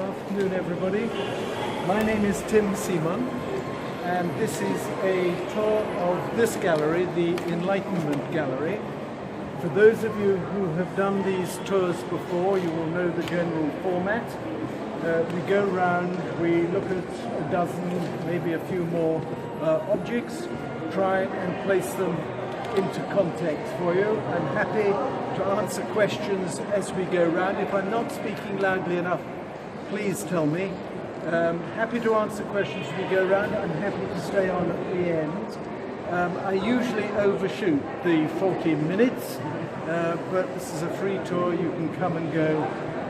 afternoon, everybody. My name is Tim Simon, and this is a tour of this gallery, the Enlightenment Gallery. For those of you who have done these tours before, you will know the general format. We go round, we look at a dozen, maybe a few more objects, try and place them into context for you. I'm happy to answer questions as we go round. If I'm not speaking loudly enough, please tell me. Happy to answer questions as we go round. I'm happy to stay on at the end. I usually overshoot the 40 minutes, but this is a free tour. You can come and go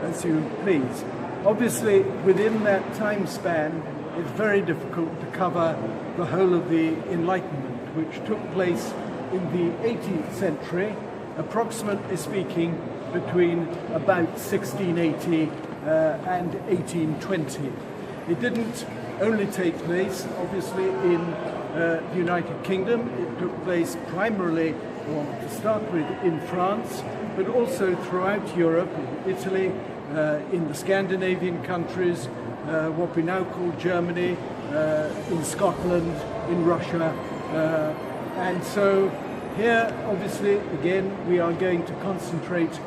as you please. Obviously, within that time span, it's very difficult to cover the whole of the Enlightenment, which took place in the 18th century, approximately speaking, between about 1680 and 1820. It didn't only take place, obviously, in the United Kingdom. It took place primarily, or to start with, in France, but also throughout Europe, in Italy, in the Scandinavian countries, what we now call Germany, in Scotland, in Russia. And so here, obviously, again, we are going to concentrate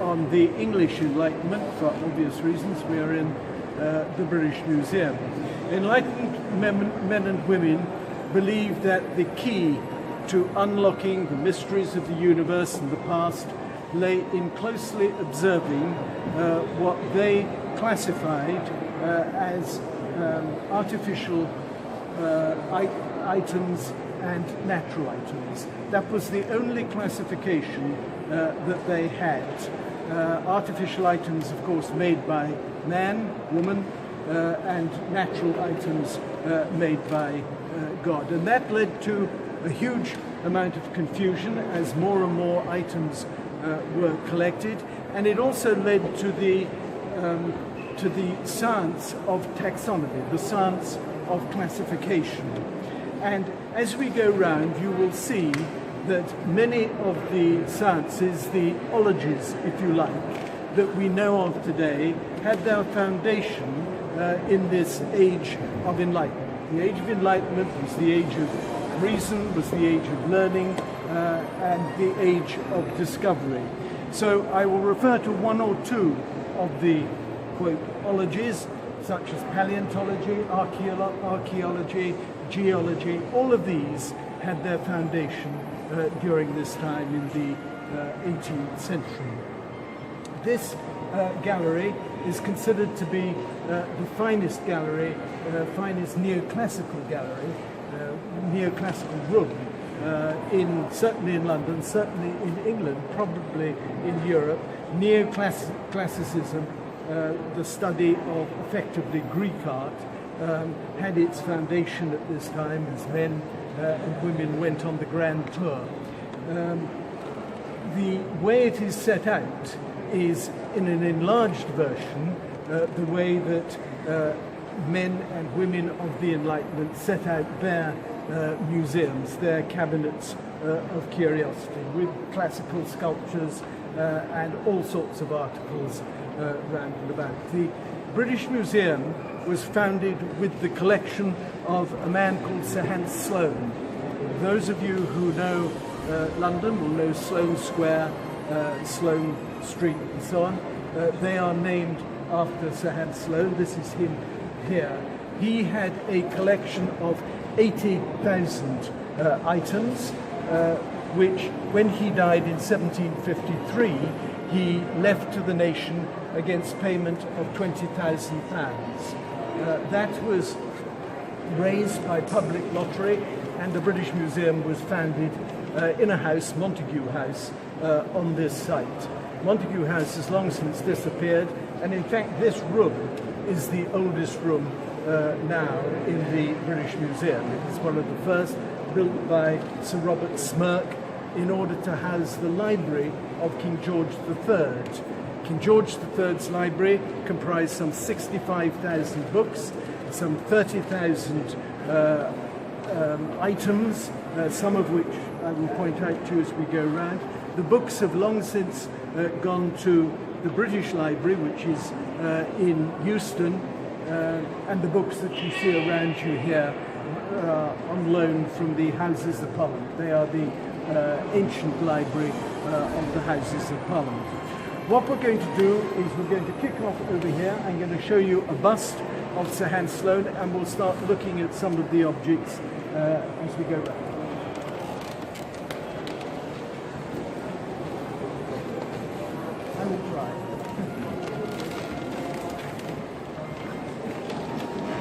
on the English Enlightenment for obvious reasons. We are in the British Museum. Enlightened men and women believe that the key to unlocking the mysteries of the universe and the past lay in closely observing what they classified as artificial items and natural items. That was the only classification that they had. Artificial items, of course, made by man, woman, and natural items made by God. And that led to a huge amount of confusion as more and more items were collected, and it also led to the science of taxonomy, the science of classification. And as we go round, you will see that many of the sciences, the ologies, if you like, that we know of today, had their foundation in this age of enlightenment. The age of enlightenment was the age of reason, was the age of learning, and the age of discovery. So I will refer to one or two of the, quote, ologies, such as paleontology, archaeology, geology. All of these had their foundation during this time in the 18th century. This gallery is considered to be the finest gallery, finest neoclassical gallery, neoclassical room, certainly in London, certainly in England, probably in Europe. Neoclassicism, the study of effectively Greek art, had its foundation at this time as men and women went on the grand tour. The way it is set out is in an enlarged version, the way that men and women of the Enlightenment set out their museums, their cabinets of curiosity, with classical sculptures and all sorts of articles round and about. The British Museum was founded with the collection of a man called Sir Hans Sloane. Those of you who know London will know Sloane Square, Sloane Street and so on. They are named after Sir Hans Sloane. This is him here. He had a collection of 80,000 items, which when he died in 1753, he left to the nation against payment of £20,000. That was raised by public lottery, and the British Museum was founded in a house, Montague House, on this site. Montague House has long since disappeared, and in fact this room is the oldest room now in the British Museum. It is one of the first, built by Sir Robert Smirke in order to house the library of King George III. King George III's library comprised some 65,000 books, some 30,000 items, some of which I will point out to you as we go round. The books have long since gone to the British Library, which is in Euston, and the books that you see around you here on loan from the Houses of Parliament. They are the ancient library of the Houses of Parliament. What we're going to do is we're going to kick off over here. I'm going to show you a bust of Sir Hans Sloane, and we'll start looking at some of the objects as we go round. I will try.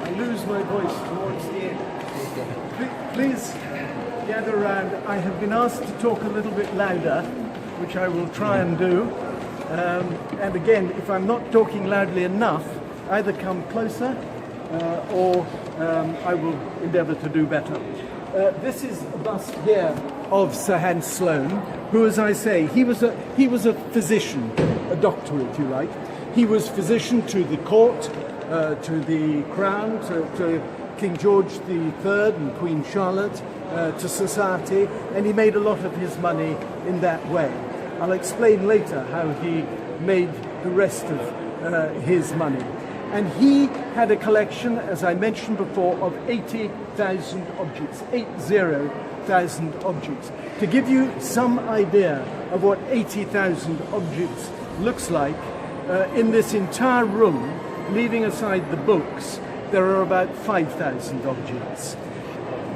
I lose my voice towards the end. Please gather around. I have been asked to talk a little bit louder, which I will try and do. And again, if I'm not talking loudly enough, either come closer or I will endeavour to do better. This is a bust here of Sir Hans Sloane, who, as I say, he was a physician, a doctor, if you like. He was physician to the court, to the crown, to King George III and Queen Charlotte, to society, and he made a lot of his money in that way. I'll explain later how he made the rest of his money. And he had a collection, as I mentioned before, of 80,000 objects, 80,000 objects. To give you some idea of what 80,000 objects looks like, in this entire room, leaving aside the books, there are about 5,000 objects.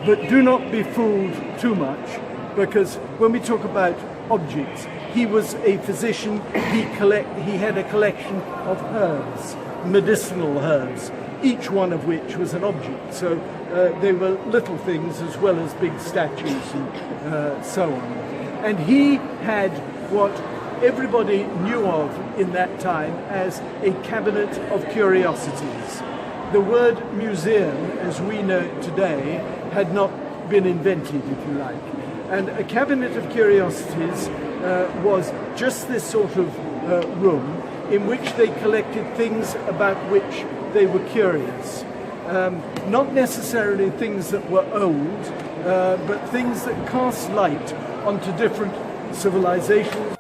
But do not be fooled too much, because when we talk about objects, he was a physician. He had a collection of herbs, medicinal herbs, each one of which was an object. So they were little things as well as big statues and so on. And he had what everybody knew of in that time as a cabinet of curiosities. The word museum, as we know it today, had not been invented, if you like. And a cabinet of curiosities was just this sort of room in which they collected things about which they were curious. Not necessarily things that were old, but things that cast light onto different civilizations.